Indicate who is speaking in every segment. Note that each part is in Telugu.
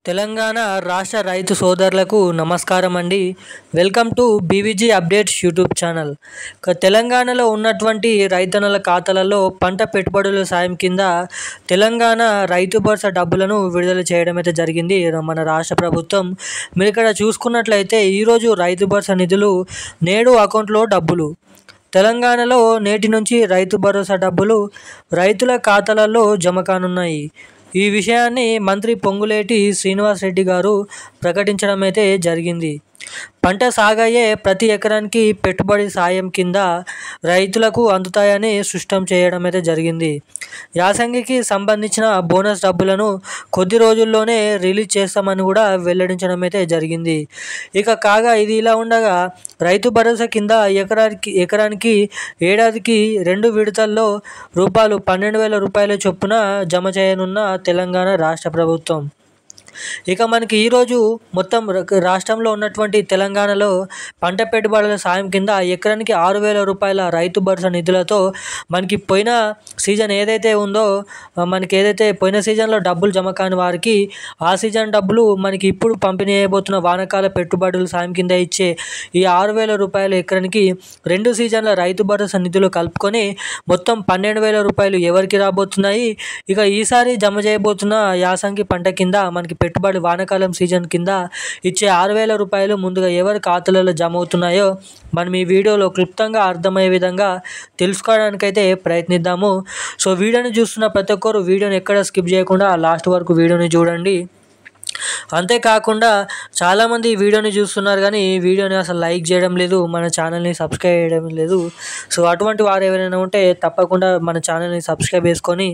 Speaker 1: తెలంగాణ రాష్ట్ర రైతు సోదరులకు నమస్కారం అండి. Welcome to BVG updates YouTube channel. తెలంగాణలో ఉన్నటువంటి రైతన్నల ఖాతాలలో పంట పెట్టుబడుల సాయం కింద తెలంగాణ రైతు భరోసా డబ్బులను విడుదల చేయడం అయితే జరిగింది మన రాష్ట్ర ప్రభుత్వం. మీరు ఇక్కడ చూసుకున్నట్లయితే ఈరోజు రైతు భరోసా నిధులు నేడు అకౌంట్లో డబ్బులు. తెలంగాణలో నేటి నుంచి రైతు భరోసా డబ్బులు రైతుల ఖాతాలలో జమ కానున్నాయి. ఈ విషయాన్ని మంత్రి పొంగులేటి శ్రీనివాస్ రెడ్డి గారు ప్రకటించడం అయితే జరిగింది. పంట సాగయ్యే ప్రతి ఎకరానికి పెట్టుబడి సాయం కింద రైతులకు అందుతాయని స్పష్టం చేయడం అయితే జరిగింది. యాసంగికి సంబంధించిన బోనస్ డబ్బులను కొద్ది రోజుల్లోనే రిలీజ్ చేస్తామని కూడా వెల్లడించడం అయితే జరిగింది. ఇక కాగా ఇది ఇలా ఉండగా రైతు భరోసా కింద ఎకరానికి ఏడాదికి 2 విడతల్లో రూపాయలు 12,000 రూపాయల చొప్పున జమ చేయనున్న తెలంగాణ రాష్ట్ర ప్రభుత్వం. ఇక మనకి ఈరోజు మొత్తం రాష్ట్రంలో ఉన్నటువంటి తెలంగాణలో పంట పెట్టుబడుల సాయం కింద ఎకరానికి 6,000 రూపాయల రైతు భరోసా నిధులతో మనకి పోయిన సీజన్ ఏదైతే ఉందో మనకి ఏదైతే పోయిన సీజన్లో డబ్బులు జమ కాని వారికి ఆ సీజన్ డబ్బులు మనకి ఇప్పుడు పంపిణీ చేయబోతున్న వానాకాల పెట్టుబడుల సాయం కింద ఇచ్చే ఈ 6,000 రూపాయల ఎకరానికి 2 సీజన్ల రైతు భరోసా నిధులు కలుపుకొని మొత్తం 12,000 రూపాయలు ఎవరికి రాబోతున్నాయి. ఇక ఈసారి జమ చేయబోతున్న యాసంగి పంట కింద మనకి పెట్టుబడి వానాకాలం సీజన్ కింద ఇచ్చే 6,000 రూపాయలు ముందుగా ఎవరి ఖాతాలలో జమ అవుతున్నాయో మనం ఈ వీడియోలో క్లుప్తంగా అర్థమయ్యే విధంగా తెలుసుకోవడానికైతే ప్రయత్నిద్దాము. సో వీడియోని చూస్తున్న ప్రతి ఒక్కరు వీడియోని ఎక్కడ స్కిప్ చేయకుండా లాస్ట్ వరకు వీడియోని చూడండి. అంతేకాకుండా చాలామంది ఈ వీడియోని చూస్తున్నారు కానీ ఈ వీడియోని అసలు లైక్ చేయడం లేదు, మన ఛానల్ని సబ్స్క్రైబ్ చేయడం లేదు. సో అటువంటి వారు ఎవరైనా ఉంటే తప్పకుండా మన ఛానల్ని సబ్స్క్రైబ్ చేసుకొని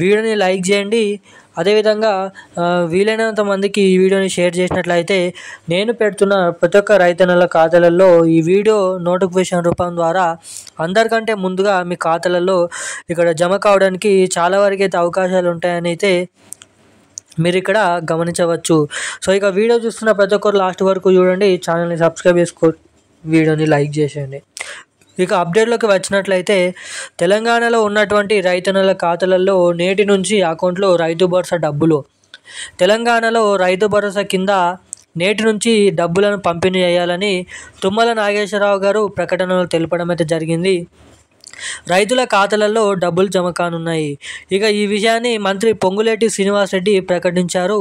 Speaker 1: వీడియోని లైక్ చేయండి. అదేవిధంగా వీలైనంత మందికి ఈ వీడియోని షేర్ చేసినట్లయితే నేను పెడుతున్న ప్రతి ఒక్క రైతన్నల ఖాతాలలో ఈ వీడియో నోటిఫికేషన్ రూపం ద్వారా అందరికంటే ముందుగా మీ ఖాతాలలో ఇక్కడ జమ కావడానికి చాలా వరకు అయితే అవకాశాలు ఉంటాయని అయితే మీరు ఇక్కడ గమనించవచ్చు. సో ఇక వీడియో చూస్తున్న ప్రతి ఒక్కరు లాస్ట్ వరకు చూడండి, ఛానల్ని సబ్స్క్రైబ్ చేసుకో, వీడియోని లైక్ చేసేయండి. ఇక అప్డేట్లోకి వచ్చినట్లయితే తెలంగాణలో ఉన్నటువంటి రైతన్నల ఖాతాలలో నేటి నుంచి అకౌంట్లో రైతు భరోసా డబ్బులు. తెలంగాణలో రైతు భరోసా కింద నేటి నుంచి డబ్బులను పంపిణీ చేయాలని తుమ్మల నాగేశ్వరరావు గారు ప్రకటనలో తెలపడం అయితే జరిగింది. రైతుల ఖాతాలలో డబ్బులు జమ కానున్నాయి. ఇక ఈ విషయాన్ని మంత్రి పొంగులేటి శ్రీనివాస్ రెడ్డి ప్రకటించారు.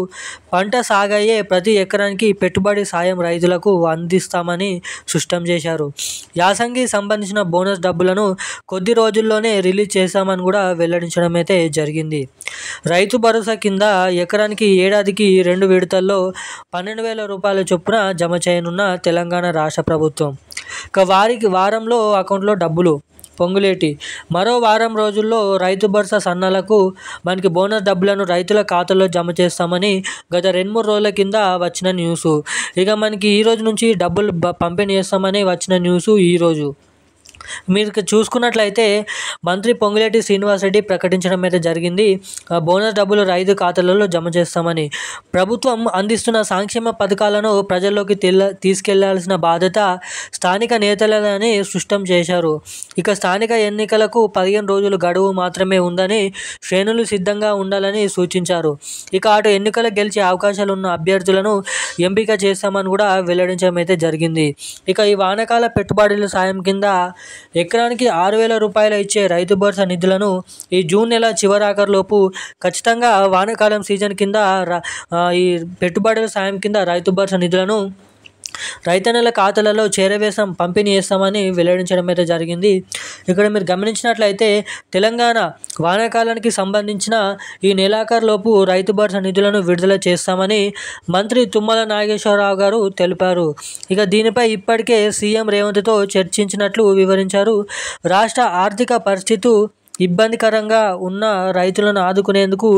Speaker 1: పంట సాగయ్యే ప్రతి ఎకరానికి పెట్టుబడి సాయం రైతులకు అందిస్తామని స్పష్టం చేశారు. యాసంగి సంబంధించిన బోనస్ డబ్బులను కొద్ది రోజుల్లోనే రిలీజ్ చేస్తామని కూడా వెల్లడించడం అయితే జరిగింది. రైతు భరోసా కింద ఎకరానికి ఏడాదికి 2 విడతల్లో 12,000 రూపాయల చొప్పున జమ చేయనున్న తెలంగాణ రాష్ట్ర ప్రభుత్వం. ఇక వారికి వారంలో అకౌంట్లో డబ్బులు. పొంగులేటి మరో వారం రోజుల్లో రైతు భరోసా సన్నాలకు మనకి బోనస్ డబ్బులను రైతుల ఖాతాలో జమ చేస్తామని గత 2-3 రోజుల కింద వచ్చిన న్యూస్. ఇక మనకి ఈ రోజు నుంచి డబ్బులు పంపిణీ చేస్తామని వచ్చిన న్యూస్ ఈరోజు. మీరు చూసుకున్నట్లయితే మంత్రి పొంగులేటి శ్రీనివాస్ రెడ్డి ప్రకటించడం అయితే జరిగింది. బోనస్ డబ్బులు రైతు ఖాతాలలో జమ చేస్తామని. ప్రభుత్వం అందిస్తున్న సంక్షేమ పథకాలను ప్రజల్లోకి తీసుకెళ్లాల్సిన బాధ్యత స్థానిక నేతలదని స్పష్టం చేశారు. ఇక స్థానిక ఎన్నికలకు 15 రోజులు గడువు మాత్రమే ఉందని శ్రేణులు సిద్ధంగా ఉండాలని సూచించారు. ఇక అటు ఎన్నికలు గెలిచే అవకాశాలు ఉన్న అభ్యర్థులను ఎంపిక చేస్తామని కూడా వెల్లడించడం అయితే జరిగింది. ఇక ఈ వానాకాల పెట్టుబడుల సాయం కింద ఎకరానికి 6,000 రూపాయలు ఇచ్చే రైతు భరోసా నిధులను ఈ జూన్ నెల చివరాఖరులోపు ఖచ్చితంగా వానాకాలం సీజన్ కింద ఈ పెట్టుబడుల సాయం కింద రైతు భరోసా నిధులను రైతన్నల ఖాతాలలో చేరవేశాం, పంపిణీ చేస్తామని వెల్లడించడం అయితే జరిగింది. ఇక్కడ మీరు గమనించినట్లయితే తెలంగాణ వానాకాలానికి సంబంధించిన ఈ నెలాఖరులోపు రైతు భరోసా నిధులను విడుదల చేస్తామని మంత్రి తుమ్మల నాగేశ్వరరావు గారు తెలిపారు. ఇక దీనిపై ఇప్పటికే సీఎం రేవంత్తో చర్చించినట్లు వివరించారు. రాష్ట్ర ఆర్థిక పరిస్థితి ఇబ్బందికరంగా ఉన్న రైతులను ఆదుకునేందుకు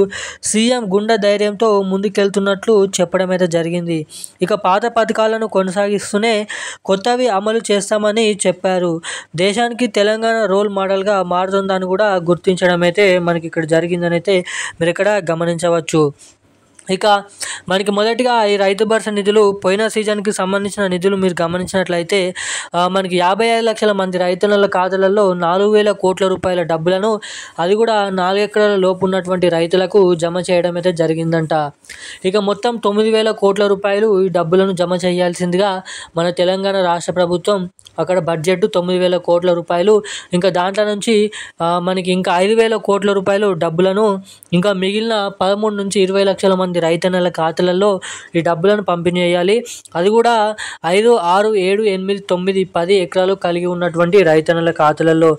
Speaker 1: సీఎం గుండె ధైర్యంతో ముందుకెళ్తున్నట్లు చెప్పడం అయితే జరిగింది. ఇక పాత పథకాలను కొనసాగిస్తూనే కొత్తవి అమలు చేస్తామని చెప్పారు. దేశానికి తెలంగాణ రోల్ మోడల్గా మారుతుందని కూడా గుర్తించడం అయితే మనకి ఇక్కడ జరిగిందని అయితే మీరు ఇక్కడ గమనించవచ్చు. ఇక మనకి మొదటిగా ఈ రైతు భరోసా నిధులు పోయిన సీజన్కి సంబంధించిన నిధులు మీరు గమనించినట్లయితే మనకి 55 లక్షల మంది రైతన్నల ఖాతాలలో 4,000 కోట్ల రూపాయల డబ్బులను అది కూడా 4 ఎకరాల లోపు ఉన్నటువంటి రైతులకు జమ చేయడం అయితే జరిగిందంట. ఇక మొత్తం 9,000 కోట్ల రూపాయలు ఈ డబ్బులను జమ చేయాల్సిందిగా మన తెలంగాణ రాష్ట్ర ప్రభుత్వం అక్కడ బడ్జెట్ 9,000 కోట్ల రూపాయలు, ఇంకా దాంట్లో నుంచి మనకి ఇంకా 5,000 కోట్ల రూపాయలు డబ్బులను ఇంకా మిగిలిన 13 నుంచి 20 లక్షల మంది రైతన్నల ఖాతాలలో ఈ డబ్బులను పంపిణీ చేయాలి. అది కూడా 5, 6, 7, 8, 9, 10 ఎకరాలు కలిగి ఉన్నటువంటి రైతన్నల ఖాతాలలో.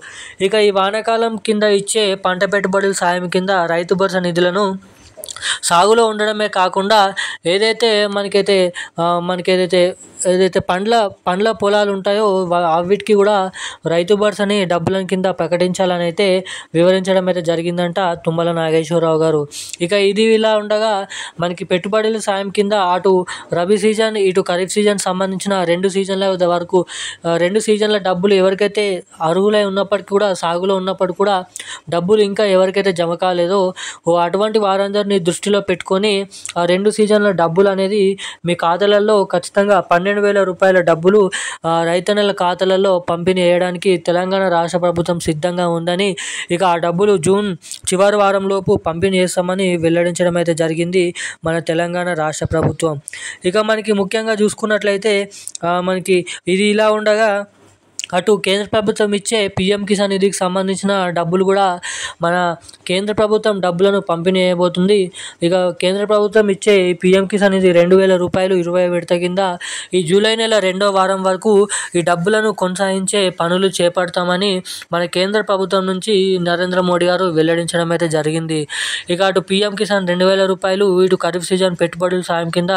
Speaker 1: ఇక ఈ వానాకాలం కింద ఇచ్చే పంట పెట్టుబడుల సాయం కింద రైతు భరోసా నిధులను సాగులో ఉండడమే కాకుండా ఏదైతే పండ్ల పొలాలు ఉంటాయో అవిటికి కూడా రైతు భరోసాని డబ్బుల కింద ప్రకటించాలని అయితే వివరించడం అయితే జరిగిందంట తుమ్మల నాగేశ్వరరావు గారు. ఇక ఇది ఇలా ఉండగా మనకి పెట్టుబడుల సాయం కింద అటు రబీ సీజన్ ఇటు ఖరీఫ్ సీజన్ సంబంధించిన 2 సీజన్ల వరకు 2 సీజన్ల డబ్బులు ఎవరికైతే అర్హులై ఉన్నప్పటికీ కూడా సాగులో ఉన్నప్పటికీ కూడా డబ్బులు ఇంకా ఎవరికైతే జమ కాలేదో అటువంటి వారందరినీ దృష్టిలో పెట్టుకొని ఆ 2 సీజన్ల డబ్బులు అనేది మీ ఖాతాలలో ఖచ్చితంగా 12,000 రూపాయల డబ్బులు రైతన్నల ఖాతాలలో పంపిణీ చేయడానికి తెలంగాణ రాష్ట్ర ప్రభుత్వం సిద్ధంగా ఉందని, ఇక ఆ డబ్బులు జూన్ చివరి వారంలోపు పంపిణీ చేస్తామని వెల్లడించడం అయితే జరిగింది మన తెలంగాణ రాష్ట్ర ప్రభుత్వం. ఇక మనకి ముఖ్యంగా చూసుకున్నట్లయితే మనకి ఇది ఇలా ఉండగా అటు కేంద్ర ప్రభుత్వం ఇచ్చే పీఎం కిసాన్ నిధికి సంబంధించిన డబ్బులు కూడా మన కేంద్ర ప్రభుత్వం డబ్బులను పంపిణీ చేయబోతుంది. ఇక కేంద్ర ప్రభుత్వం ఇచ్చే పీఎం కిసాన్ నిధి 2,000 రూపాయలు 20 విడత కింద ఈ జూలై నెల 2వ వారం వరకు ఈ డబ్బులను కొనసాగించే పనులు చేపడతామని మన కేంద్ర ప్రభుత్వం నుంచి నరేంద్ర మోడీ గారు వెల్లడించడం అయితే జరిగింది. ఇక అటు పీఎం కిసాన్ 2,000 రూపాయలు, ఇటు ఖరీఫ్ సీజన్ పెట్టుబడుల సాయం కింద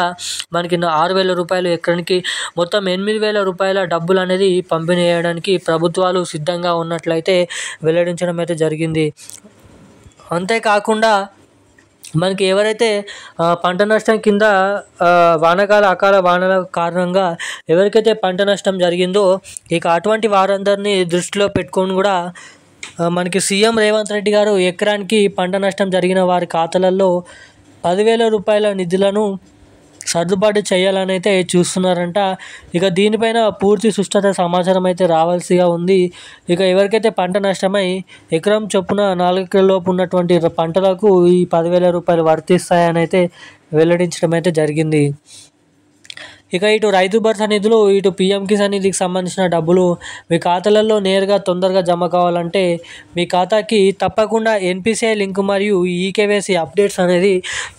Speaker 1: మనకి 6,000 రూపాయలు ఎకరానికి మొత్తం 8,000 రూపాయల డబ్బులు అనేది పంపిణీ చేయడానికి ప్రభుత్వాలు సిద్ధంగా ఉన్నట్లయితే వెల్లడించడం అయితే జరిగింది. అంతేకాకుండా మనకి ఎవరైతే పంట నష్టం కింద వానాకాల అకాల వానల కారణంగా ఎవరికైతే పంట నష్టం జరిగిందో ఇక అటువంటి వారందరినీ దృష్టిలో పెట్టుకొని కూడా మనకి సీఎం రేవంత్ రెడ్డి గారు ఎకరానికి పంట నష్టం జరిగిన వారి ఖాతాలలో 10,000 రూపాయల నిధులను సర్దుబాటు చేయాలని అయితే చూస్తున్నారంట. ఇక దీనిపైన పూర్తి సుష్ఠత సమాచారం అయితే రావాల్సిగా ఉంది. ఇక ఎవరికైతే పంట నష్టమై ఎకరం చొప్పున 4 ఎకరాల లోపు ఉన్నటువంటి పంటలకు ఈ 10,000 రూపాయలు వర్తిస్తాయని అయితే వెల్లడించడం అయితే జరిగింది. ఇక ఇటు రైతు భరోసా నిధులు, ఇటు పీఎం కిసాన్ నిధికి సంబంధించిన డబ్బులు మీ ఖాతాలలో నేరుగా తొందరగా జమ కావాలంటే మీ ఖాతాకి తప్పకుండా ఎన్పిసిఐ లింక్ మరియు ఈకేవైసీ అప్డేట్స్ అనేది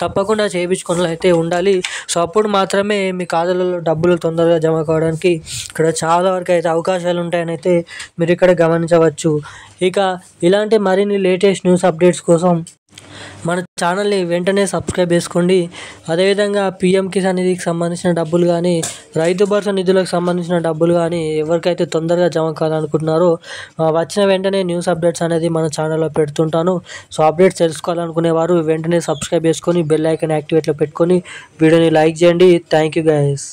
Speaker 1: తప్పకుండా చేయించుకొని అయితే ఉండాలి. సో అప్పుడు మాత్రమే మీ ఖాతాలలో డబ్బులు తొందరగా జమ కావడానికి ఇక్కడ చాలా వరకు అయితే అవకాశాలు ఉంటాయని అయితే మీరు ఇక్కడ గమనించవచ్చు. ఇక ఇలాంటి మరిన్ని లేటెస్ట్ న్యూస్ అప్డేట్స్ కోసం మన ఛానల్ని వెంటనే సబ్స్క్రైబ్ చేసుకోండి. అదేవిధంగా పీఎం కిసాన్ నిధికి సంబంధించిన డబ్బులు కానీ రైతు భరోసా నిధులకు సంబంధించిన డబ్బులు కానీ ఎవరికైతే తొందరగా జమ కావాలనుకుంటున్నారో వచ్చిన వెంటనే న్యూస్ అప్డేట్స్ అనేది మన ఛానల్లో పెడుతుంటాను. సో అప్డేట్స్ తెలుసుకోవాలనుకునే వారు వెంటనే సబ్స్క్రైబ్ చేసుకొని బెల్ ఐకాన్ యాక్టివేట్లో పెట్టుకొని వీడియోని లైక్ చేయండి. Thank you guys.